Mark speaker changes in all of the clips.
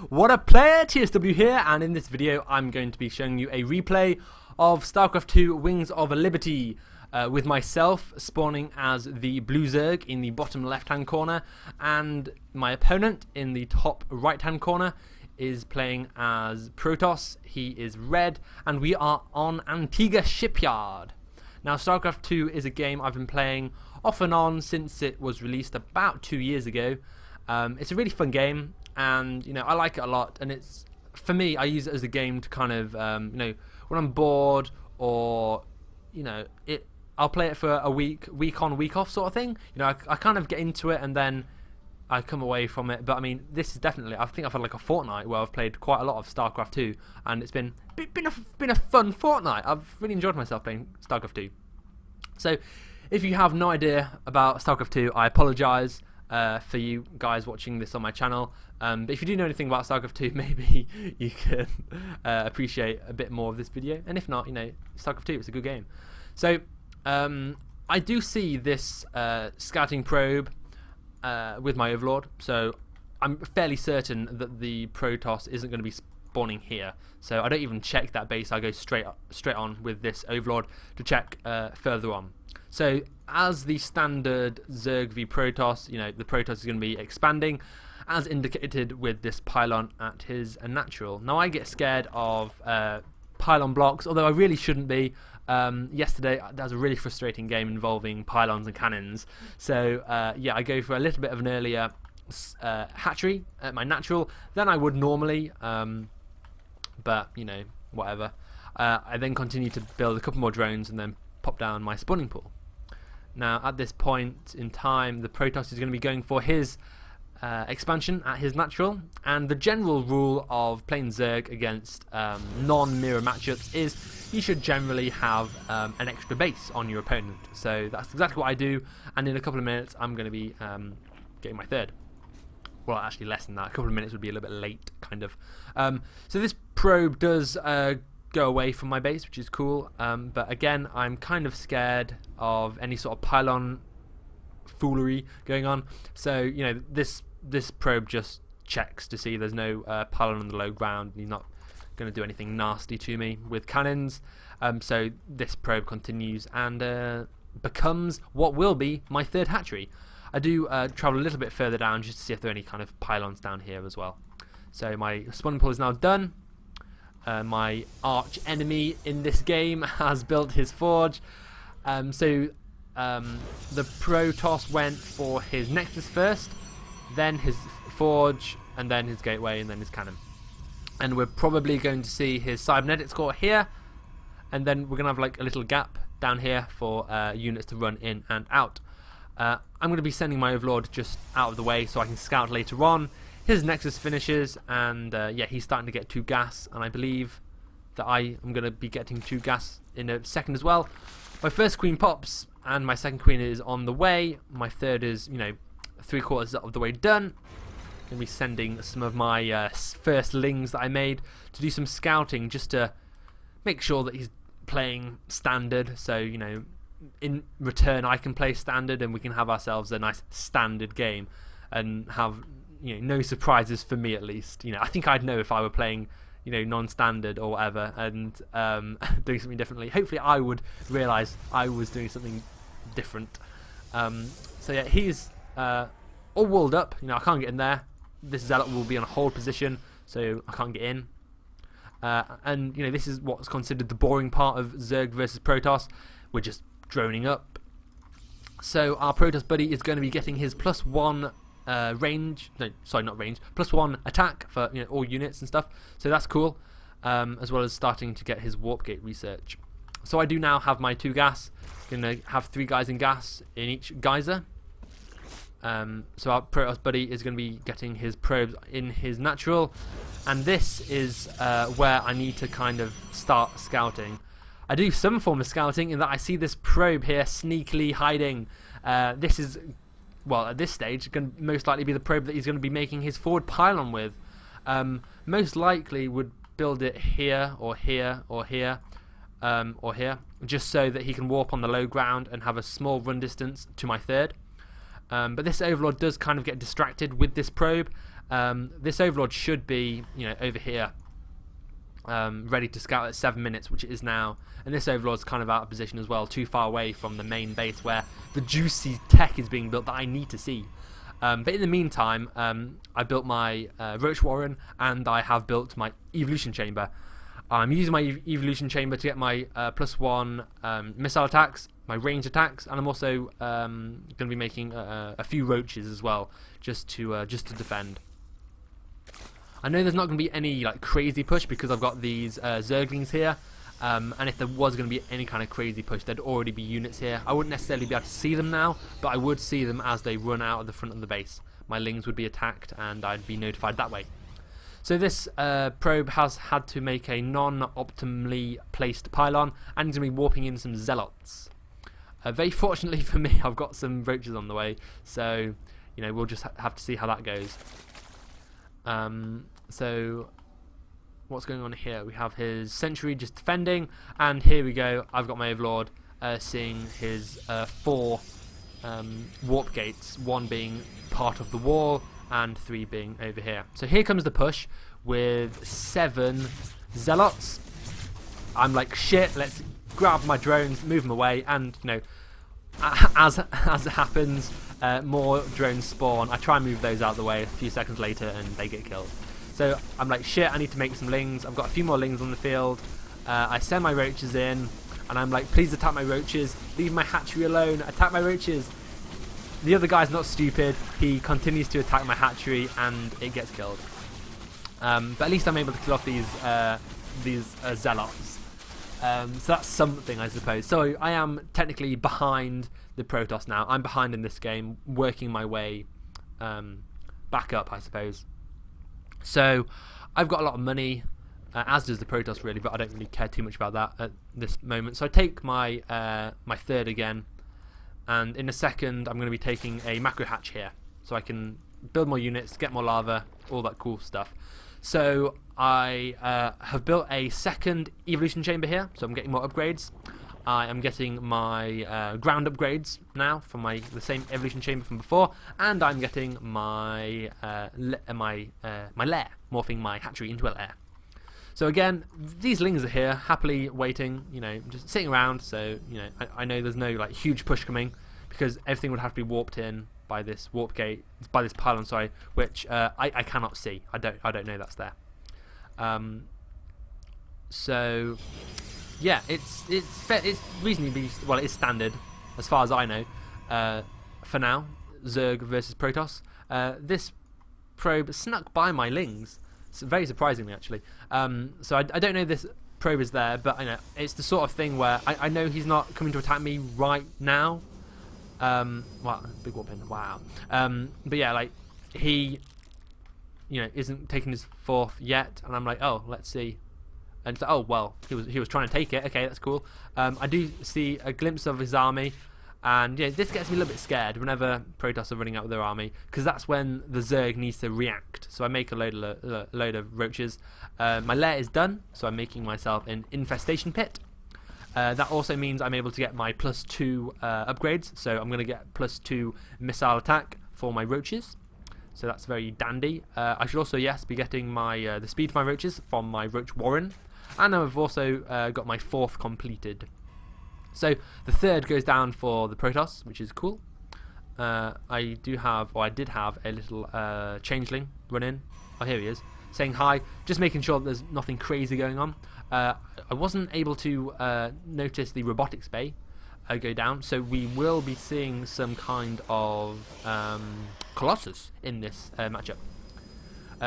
Speaker 1: What a player, TSW here, and in this video I'm going to be showing you a replay of Starcraft 2 Wings of Liberty with myself spawning as the blue Zerg in the bottom left hand corner, and my opponent in the top right hand corner is playing as Protoss. He is red, and we are on Antiga Shipyard. Now, Starcraft 2 is a game I've been playing off and on since it was released about 2 years ago. It's a really fun game, and I like it a lot. And it's, for me, I use it as a game to kind of when I'm bored, or I'll play it for a week on, week off sort of thing. I kind of get into it and then I come away from it. But I mean, this is definitely, I think I've had like a fortnight where I've played quite a lot of StarCraft 2, and it's been a fun fortnight. I've really enjoyed myself playing StarCraft 2. So if you have no idea about StarCraft 2, I apologise for you guys watching this on my channel. But if you do know anything about StarCraft 2, maybe you can appreciate a bit more of this video. And if not, StarCraft 2, it's a good game. So I do see this scouting probe with my Overlord, so I'm fairly certain that the Protoss isn't going to be spawning here. So I don't even check that base. I go straight on with this Overlord to check further on. So as the standard Zerg v Protoss, the Protoss is going to be expanding, as indicated with this pylon at his natural. Now I get scared of pylon blocks, although I really shouldn't be. Yesterday that was a really frustrating game involving pylons and cannons. So yeah, I go for a little bit of an earlier hatchery at my natural than I would normally, but whatever. I then continue to build a couple more drones and then pop down my spawning pool. Now at this point in time, the Protoss is going to be going for his expansion at his natural, and the general rule of playing Zerg against non-mirror matchups is you should generally have an extra base on your opponent. So that's exactly what I do, and in a couple of minutes I'm going to be getting my third. Well, actually less than that. A couple of minutes would be a little bit late, kind of. So this probe does go away from my base, which is cool, but again, I'm kind of scared of any sort of pylon foolery going on. So this probe just checks to see there's no pylon on the low ground, and he's not going to do anything nasty to me with cannons. So this probe continues and becomes what will be my third hatchery. I do travel a little bit further down just to see if there are any kind of pylons down here as well. So my spawning pool is now done. My arch enemy in this game has built his forge. So the Protoss went for his Nexus first, then his forge, and then his gateway, and then his cannon. And we're probably going to see his cybernetics core here, and then we're going to have like a little gap down here for units to run in and out. I'm going to be sending my Overlord just out of the way so I can scout later on. His Nexus finishes, and yeah, he's starting to get 2 gas, and I believe that I am going to be getting 2 gas in a second as well. My first queen pops, and my second queen is on the way. My third is, 3/4 of the way done. I'm going to be sending some of my first lings that I made to do some scouting, just to make sure that he's playing standard. So, in return I can play standard, and we can have ourselves a nice standard game and have no surprises, for me at least. I think I'd know if I were playing non-standard or whatever, and doing something differently. Hopefully I would realise I was doing something different. So yeah, he's all walled up. I can't get in there. This zealot will be on a hold position, so I can't get in. And this is what's considered the boring part of Zerg versus Protoss. We're just droning up. So our Protoss buddy is going to be getting his +1 range, no, sorry, not range, +1 attack for all units and stuff. So that's cool, as well as starting to get his warp gate research. So I do now have my 2 gas. Gonna have 3 guys in gas in each geyser. So our Protoss buddy is going to be getting his probes in his natural, and this is where I need to kind of start scouting. I do some form of scouting in that I see this probe here sneakily hiding. This is, well, at this stage, going to most likely be the probe that he's going to be making his forward pylon with. Most likely would build it here, or here, or here, or here, just so that he can warp on the low ground and have a small run distance to my third. But this Overlord does kind of get distracted with this probe, This Overlord should be, over here, ready to scout at 7 minutes, which it is now. And this Overlord's kind of out of position as well, too far away from the main base where the juicy tech is being built that I need to see. But in the meantime, I built my Roach Warren, and I have built my Evolution Chamber. I'm using my Evolution Chamber to get my +1 missile attacks, my range attacks, and I'm also going to be making a few roaches as well, just to defend. I know there's not going to be any like crazy push because I've got these Zerglings here, and if there was going to be any kind of crazy push, there'd already be units here. I wouldn't necessarily be able to see them now, but I would see them as they run out of the front of the base. My Lings would be attacked, and I'd be notified that way. So this probe has had to make a non-optimally placed pylon, and it's going to be warping in some Zealots. Very fortunately for me, I've got some roaches on the way, so we'll just have to see how that goes. So what's going on here? We have his sentry just defending, and here we go. I've got my Overlord seeing his 4 warp gates, 1 being part of the wall and 3 being over here. So here comes the push with 7 Zealots. I'm like, shit, let's grab my drones, move them away, and as it happens, more drones spawn. I try and move those out of the way a few seconds later and they get killed. So I'm like, shit, I need to make some Lings. I've got a few more Lings on the field. I send my roaches in, and I'm like, please attack my roaches, leave my hatchery alone, attack my roaches. The other guy's not stupid, he continues to attack my hatchery and it gets killed. But at least I'm able to kill off these Zealots. So that's something, I suppose. So I am technically behind the Protoss now. I'm behind in this game, working my way back up, I suppose. So I've got a lot of money, as does the Protoss really, but I don't really care too much about that at this moment. So I take my my 3rd again, and in a second I'm going to be taking a macro hatch here, so I can build more units, get more lava, all that cool stuff. So I have built a 2nd evolution chamber here, so I'm getting more upgrades. I am getting my ground upgrades now from the same evolution chamber from before, and I'm getting my my lair, morphing my hatchery into a lair. So again, these Lings are here, happily waiting, just sitting around. So I know there's no like huge push coming because everything would have to be warped in by this warp gate, by this pylon, sorry, which I cannot see. I don't know that's there. So yeah, it's reasonably well. It's standard as far as I know for now. Zerg versus Protoss. This probe snuck by my Lings, very surprisingly actually. So I don't know this probe is there, but it's the sort of thing where I know he's not coming to attack me right now. Wow, big warp in. Wow. But yeah, like he, isn't taking his 4th yet, and I'm like, oh, let's see. And it's like, oh well, he was trying to take it. Okay, that's cool. I do see a glimpse of his army, and this gets me a little bit scared whenever Protoss are running out with their army, because that's when the Zerg needs to react. So I make a load of roaches. My lair is done, so I'm making myself an infestation pit. That also means I'm able to get my +2 upgrades, so I'm going to get +2 missile attack for my roaches. So that's very dandy. I should also, yes, be getting my the speed of my roaches from my Roach Warren, and I've also got my 4th completed. So the 3rd goes down for the Protoss, which is cool. I did have a little changeling run in. Oh, here he is, saying hi, just making sure that there's nothing crazy going on. I wasn't able to notice the robotics bay go down, so we will be seeing some kind of Colossus in this matchup.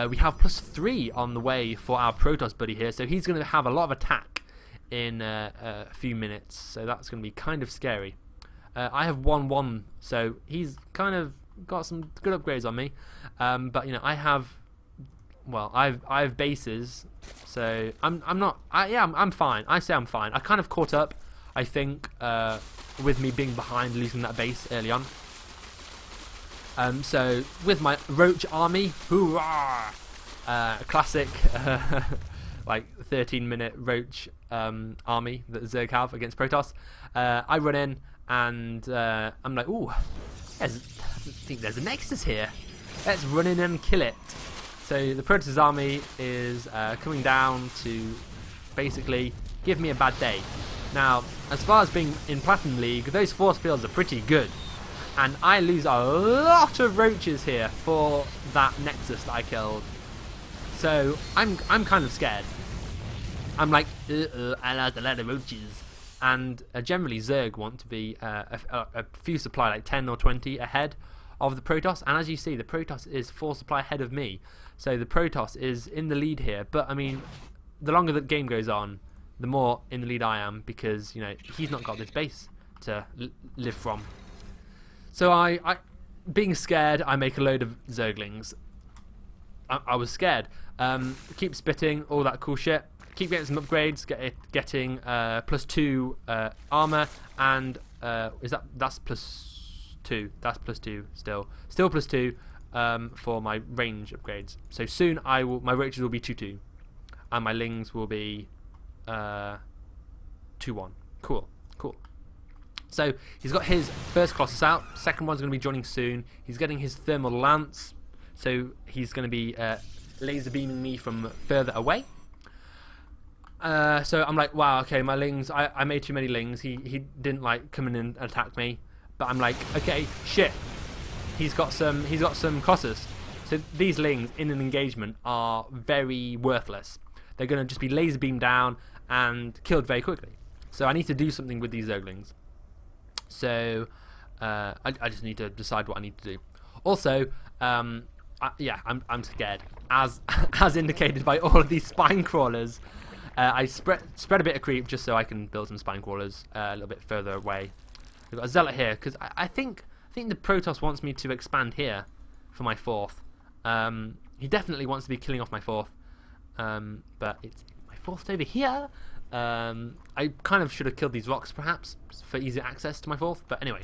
Speaker 1: We have +3 on the way for our Protoss buddy here, so he's going to have a lot of attack in a few minutes, so that's going to be kind of scary. I have 1-1, so he's kind of got some good upgrades on me, but I have, well, I have bases, so I'm fine. I say I'm fine. I kind of caught up, I think, with me being behind, losing that base early on. So with my Roach army, hoorah! Classic like 13-minute Roach army that Zerg have against Protoss. I run in and I'm like, ooh, I think there's a Nexus here. Let's run in and kill it. So the Protoss army is coming down to basically give me a bad day. Now, as far as being in Platinum League, those force fields are pretty good. And I lose a lot of roaches here for that Nexus that I killed. So I'm kind of scared. I'm like, I lost a lot of roaches. And generally Zerg want to be a few supply, like 10 or 20 ahead of the Protoss. And as you see, the Protoss is 4 supply ahead of me. So the Protoss is in the lead here. But I mean, the longer the game goes on, the more in the lead I am, because you know he's not got this base to live from. So I being scared, I make a load of Zerglings. I was scared. Keep spitting, all that cool shit. Keep getting some upgrades, getting +2 armor, and that's +2. That's +2 still +2 for my range upgrades. So soon my roaches will be 2-2, and my lings will be 2-1. Cool. So he's got his first Colossus out. Second one's going to be joining soon. He's getting his thermal lance, so he's going to be laser beaming me from further away. So I'm like, wow, okay, my lings. I made too many lings. He didn't like come in and attack me, but I'm like, okay, shit. He's got some Colossus. So these lings in an engagement are very worthless. They're going to just be laser beamed down and killed very quickly. So I need to do something with these Zerglings. So I just need to decide what I need to do. Also, yeah, I'm scared, as indicated by all of these spine crawlers. I spread a bit of creep just so I can build some spine crawlers a little bit further away. We've got a zealot here because I think the Protoss wants me to expand here for my 4th. He definitely wants to be killing off my 4th. But it's my 4th over here. I kind of should have killed these rocks perhaps for easier access to my 4th, but anyway,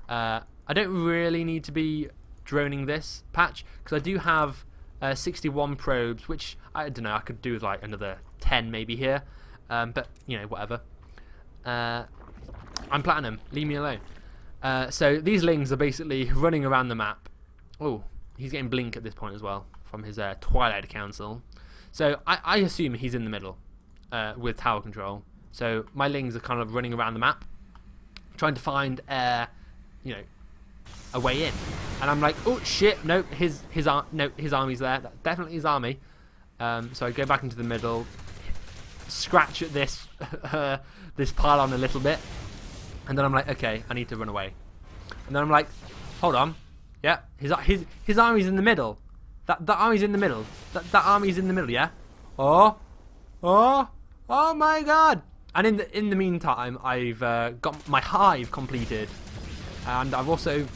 Speaker 1: I don't really need to be droning this patch because I do have 61 probes, which I don't know, I could do with like another 10 maybe here, but you know, whatever. I'm platinum, leave me alone. So these lings are basically running around the map. Oh, he's getting blink at this point as well from his Twilight Council. So I assume he's in the middle with tower control. So my lings are kind of running around the map, trying to find you know, a way in. And I'm like, oh shit, no, his army's there. That's definitely his army. So I go back into the middle, scratch at this this pylon a little bit, and then I'm like, okay, I need to run away. And then I'm like, hold on, yeah, his army's in the middle. That army's in the middle. That army's in the middle, yeah. Oh my god! And in the meantime, I've got my hive completed, and I've also,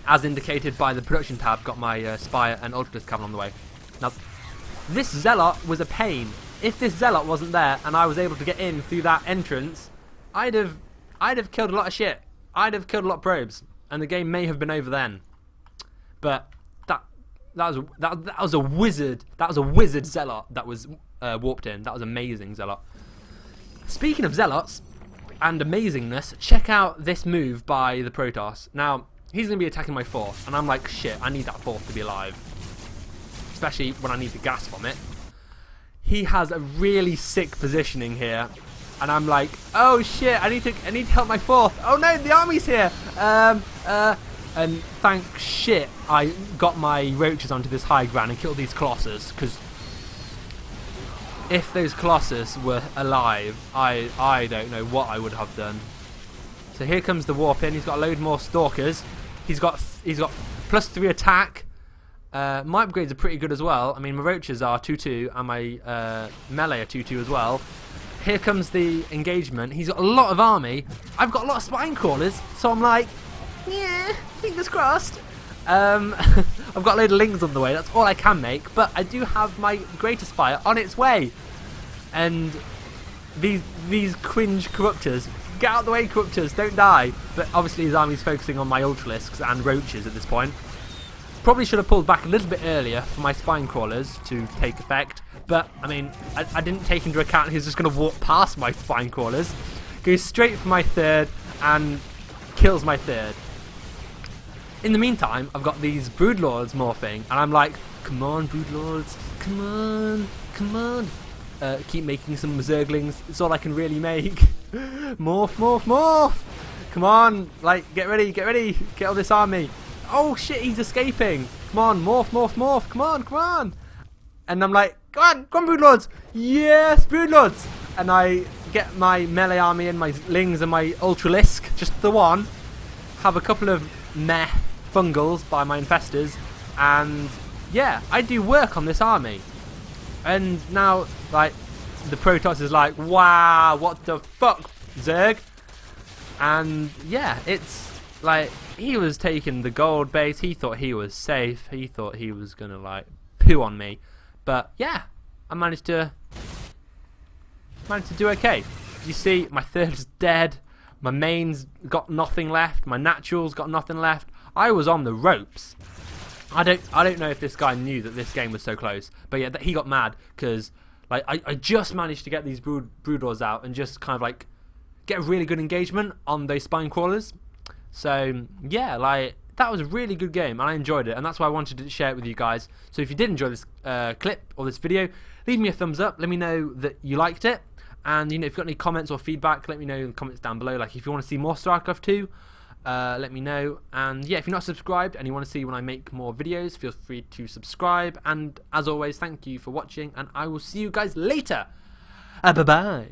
Speaker 1: as indicated by the production tab, got my Spire and Ultralis Cavalry on the way. Now, this Zealot was a pain. If this Zealot wasn't there and I was able to get in through that entrance, I'd have killed a lot of shit. I'd have killed a lot of probes, and the game may have been over then. But that was a wizard. That was a wizard Zealot that was warped in. That was amazing Zealot. Speaking of Zealots and amazingness, check out this move by the Protoss. Now, he's going to be attacking my 4th, and I'm like, shit, I need that 4th to be alive. Especially when I need the gas from it. He has a really sick positioning here, and I'm like, oh shit, I need to help my 4th. Oh no, the army's here. And thank shit I got my roaches onto this high ground and killed these Colossus, because if those Colossus were alive, I don't know what I would have done. So here comes the warp in. He's got a load more stalkers. He's got +3 attack. My upgrades are pretty good as well. I mean, my roaches are 2-2 and my melee are 2-2 as well. Here comes the engagement. He's got a lot of army. I've got a lot of spine crawlers, so I'm like, yeah, fingers crossed. I've got a load of lings on the way. That's all I can make, but I do have my Greater Spire on its way. And these cringe corruptors, get out of the way, corruptors, don't die. But obviously his army's focusing on my Ultralisks and roaches at this point. Probably should have pulled back a little bit earlier for my spine crawlers to take effect, but I mean, I didn't take into account he was just going to walk past my spine crawlers, goes straight for my 3rd and kills my 3rd. In the meantime, I've got these broodlords morphing, and I'm like, come on, broodlords, come on, come on. Keep making some zerglings. It's all I can really make. Morph, morph, morph. Come on, like, get ready, get all this army. Oh shit, he's escaping. Come on, morph, morph, morph. Come on, come on. And I'm like, come on, broodlords. Yes, broodlords. And I get my melee army and my lings and my ultralisk, just the one. Have a couple of meh fungals by my infestors, and yeah, I do work on this army. And now, like, the Protoss is like, wow, what the fuck, Zerg? And yeah, it's like, he was taking the gold base, he thought he was safe, he thought he was gonna like poo on me, but yeah, I managed to do okay. You see, my third's dead, my main's got nothing left, my natural's got nothing left. I was on the ropes. I don't know if this guy knew that this game was so close, but yeah, he got mad because like I just managed to get these broodlords out and just kind of like get a really good engagement on those spine crawlers. So yeah, like, that was a really good game and I enjoyed it, and that's why I wanted to share it with you guys. So if you did enjoy this clip or this video, leave me a thumbs up, let me know that you liked it, and you know, if you've got any comments or feedback, let me know in the comments down below. Like, if you want to see more Starcraft 2, let me know. And yeah, if you're not subscribed and you want to see when I make more videos, feel free to subscribe. And as always, thank you for watching, and I will see you guys later. Bye bye.